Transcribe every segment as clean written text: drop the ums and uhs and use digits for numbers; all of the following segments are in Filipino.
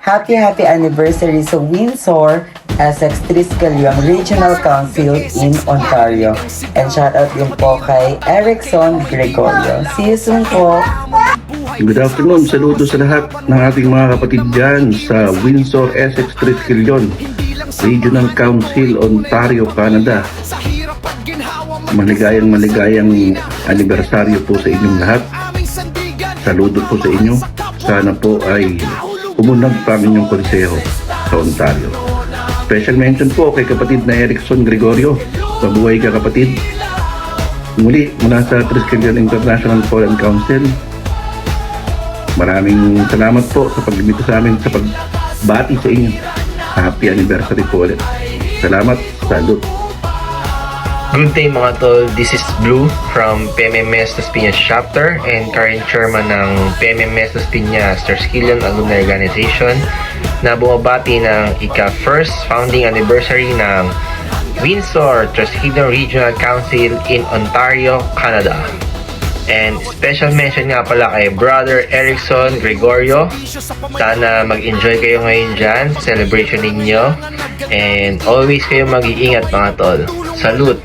Happy anniversary sa Windsor, Essex Triskelion Regional Council in Ontario. And shoutout din po kay Erickson Gregorio. See you soon po! Good afternoon, saludo sa lahat ng ating mga kapatid dyan sa Windsor, Essex Triskelion Regional Council, Ontario, Canada. Maligayang anibersaryo po sa inyong lahat. Saludo po sa inyo. Sana po ay umunag pa ang inyong konseho sa Ontario. Special mention po kay kapatid na Erickson Gregorio. Mabuhay ka kapatid. Muli mula sa Triskelion International Foreign Council. Maraming salamat po sa pag-imbita sa amin sa pagbati sa inyo. Happy anniversary po ulit. Salamat. Salud. Good day mga tol, this is Blue from PMMS Las Piñas Chapter and current chairman ng PMMS Las Piñas Triskelion Alumni Organization na bumabati ng ika-first founding anniversary ng Windsor Triskelion Regional Council in Ontario, Canada. And special mention nga pala kay Brother Erickson Gregorio. Sana mag-enjoy kayo ngayon dyan, celebration ninyo. And always kayo mag-iingat mga tol. Salute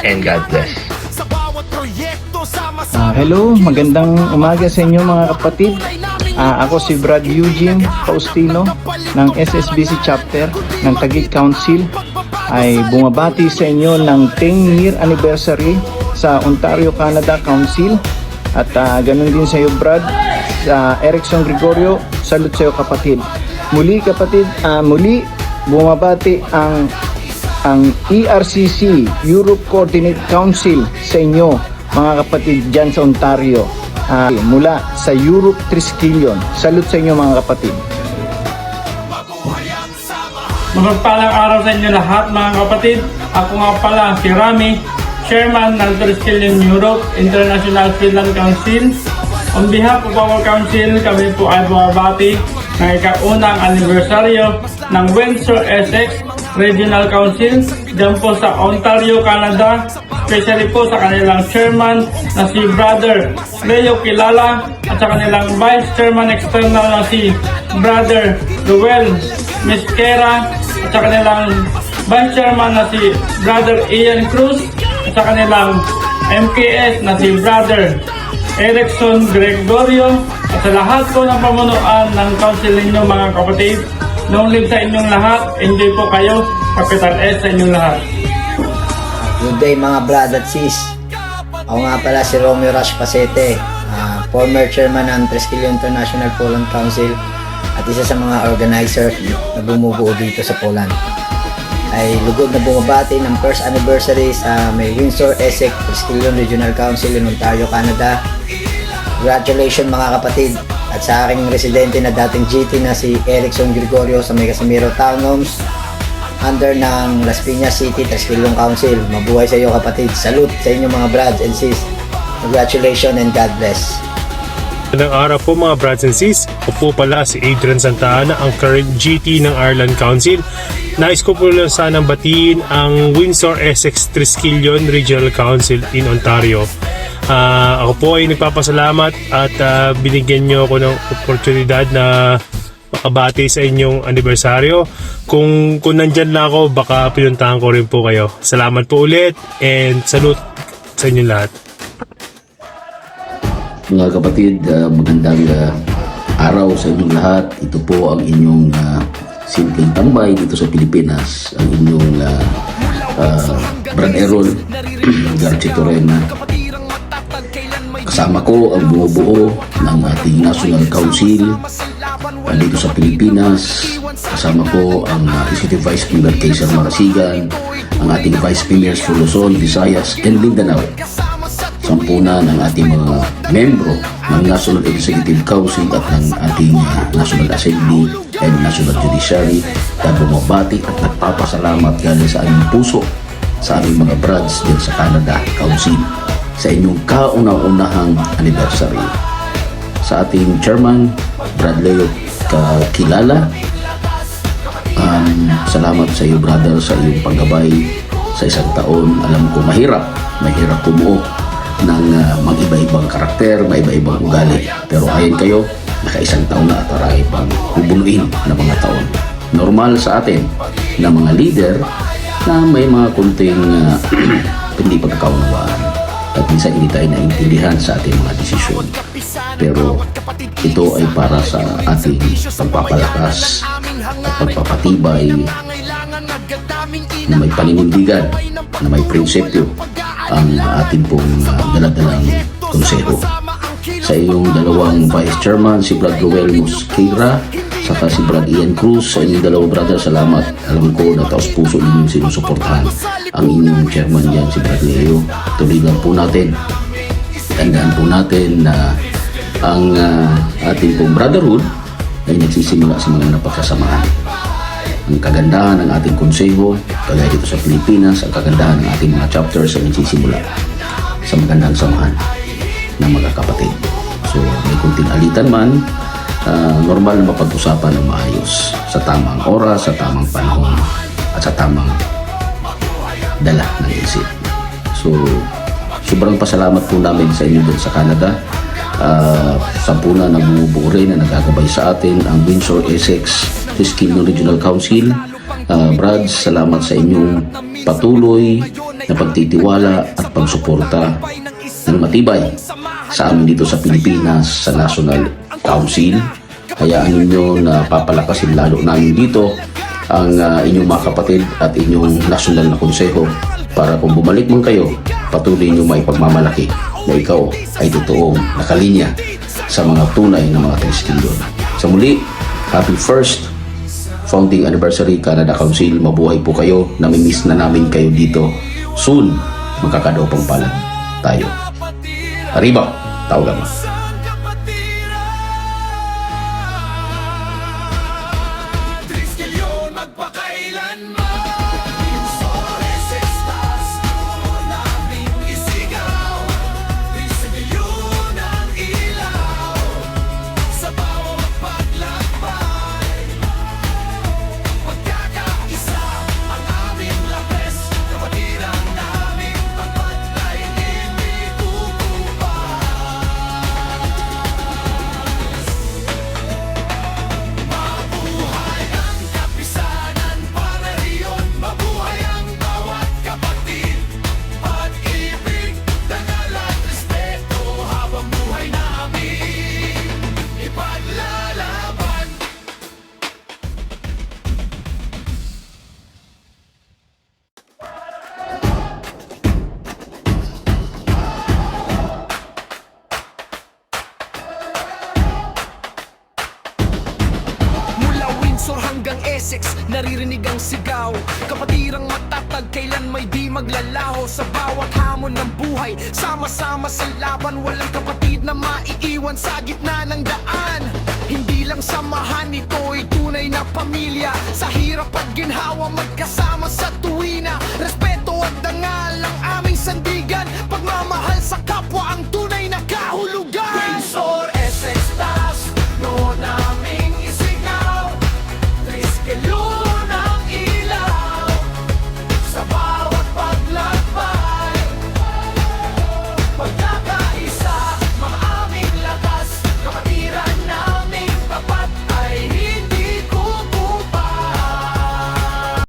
and God bless. Hello, magandang umaga sa inyo mga kapatid. Ako si Brad Eugene Faustino ng SSBC Chapter ng Taguig Council ay bumabati sa inyo ng 10-year anniversary sa Ontario, Canada Council. At ganun din sa iyo Brad, sa Erickson Gregorio, salute sa iyo kapatid. Muli kapatid, muli bumabati ang ERCC, Europe Coordinate Council sa inyo mga kapatid dyan sa Ontario, mula sa Europe Triskelion. Salute sa inyo mga kapatid. Magpalang araw sa inyo lahat mga kapatid. Ako nga pala si Rami, Chairman ng Triskelion Europe International Finland Council. On behalf of our council, kami po ay bumabati ng ikaunang anibersaryo ng Windsor Essex Regional Council dyan po sa Ontario, Canada, especially po sa kanilang chairman na si Brother Leo Kilala at sa kanilang vice chairman external na si Brother Ruel Mesquera at sa kanilang vice chairman na si Brother Ian Cruz at sa kanilang MKS na si Brother Erickson Gregorio at sa lahat po ng pamunuan ng council ninyo mga kapatid. Long live sa inyong lahat. Enjoy po kayo. Capital S sa inyong lahat. Good day mga brad at sis. Ako nga pala si Romeo Rash Pasete, former chairman ng Triskelion International Poland Council at isa sa mga organizer na bumubuo dito sa Poland. Ay lugod na bumabati ng first anniversary sa may Windsor Essex Triskelion Regional Council in Ontario, Canada. Congratulations mga kapatid. At sa aking residente na dating GT na si Erickson Gregorio sa may Casimiro Townhomes under ng Las Piñas City Triskelion Council. Mabuhay sa iyo kapatid. Salute sa inyo mga brads and sis. Congratulations and God bless. Magandang araw po mga brads and sis. Ako po pala si Adrian Santa Ana, ang current GT ng Ireland Council. Nais ko po lang sanang batiin ang Windsor Essex Triskelion Regional Council in Ontario. Ako po ay nagpapasalamat at binigyan nyo ako ng oportunidad na makabati sa inyong anibersaryo. Kung nandyan na ako, baka pinuntahan ko rin po kayo. Salamat po ulit and salute sa inyong lahat. Mga kapatid, magandang araw sa inyong lahat. Ito po ang inyong simpleng tambay dito sa Pilipinas. Ang inyong Brad Errol Garchi Torena. Kasama ko ang bumubuo ng ating National Council dito sa Pilipinas. Kasama ko ang Executive Vice Premier Kaysar Marasigan, ang ating Vice Premiers for Luzon, Visayas, and Mindanao. Sampuna ng ating mga membro ng National Executive Council at ng ating National Assembly and National Judiciary na bumabati at nagpapasalamat galing sa aming puso sa aming mga brads din sa Canada Council sa inyong kauna-unahang anniversary. Sa ating chairman, Brad Leo Kilala, salamat sa iyo brother sa iyong paggabay sa isang taon. Alam ko mahirap bumuo ng mag-iba-ibang karakter, mag-iba-ibang ugali. Pero ayon kayo, naka-isang taon na at marami pang bubunuin na mga taon. Normal sa atin na mga leader na may mga kunting hindi pagkakaunawaan at minsan hindi tayo naintindihan sa ating mga desisyon. Pero ito ay para sa ating pagpapalakas at pagpapatibay na may paninindigan, na may prinsipyo ang ating pong daladalang konseho. Sa iyong dalawang vice chairman, si Brad Roel Mosquera, saka si Brad Ian Cruz, sa inyong dalawang brother, salamat. Alam ko na taos puso ninyong sinusuportahan ang inyong chairman yan, si Brad Leo. Tuloy lang po natin. Tandaan po natin na ang ating pong brotherhood ay nagsisimula sa mga napagkasamahan. Ang kagandahan ng ating konseho, kagaya dito sa Pilipinas, ang kagandahan ng ating mga chapters ay nagsisimula sa magandang samahan ng mga kapatid. So, may kunting alitan man, normal na mapag-usapan ng maayos sa tamang oras, sa tamang panahon, at sa tamang dala ng isip. So, sobrang pasalamat po namin sa inyo din sa Canada. Sampuna na bumubuo rin na nagagabay sa atin ang Windsor Essex Triskelion Regional Council. Brad, salamat sa inyong patuloy na pagtitiwala at pagsuporta ng matibay sa amin dito sa Pilipinas sa National Council. Hayaan ninyo na papalakasin lalo namin dito ang inyong mga kapatid at inyong national na konseho para kung bumalik man kayo, patuloy nyo may pagmamalaki na ikaw ay totoong nakalinya sa mga tunay na mga Triskelion. Sa muli, happy first founding anniversary Canada Council. Mabuhay po kayo. Namimiss na namin kayo dito. Soon, magkakadaupang palad tayo. Arriba, tao gama. hanggang Essex, naririnig ang sigaw. Kapatirang matatag, kailan may di maglalaho. Sa bawat hamon ng buhay, sama-sama sa laban. Walang kapatid na maiiwan sa gitna ng daan. Hindi lang samahan, ito'y tunay na pamilya. Sa hirap at ginhawa, magkasama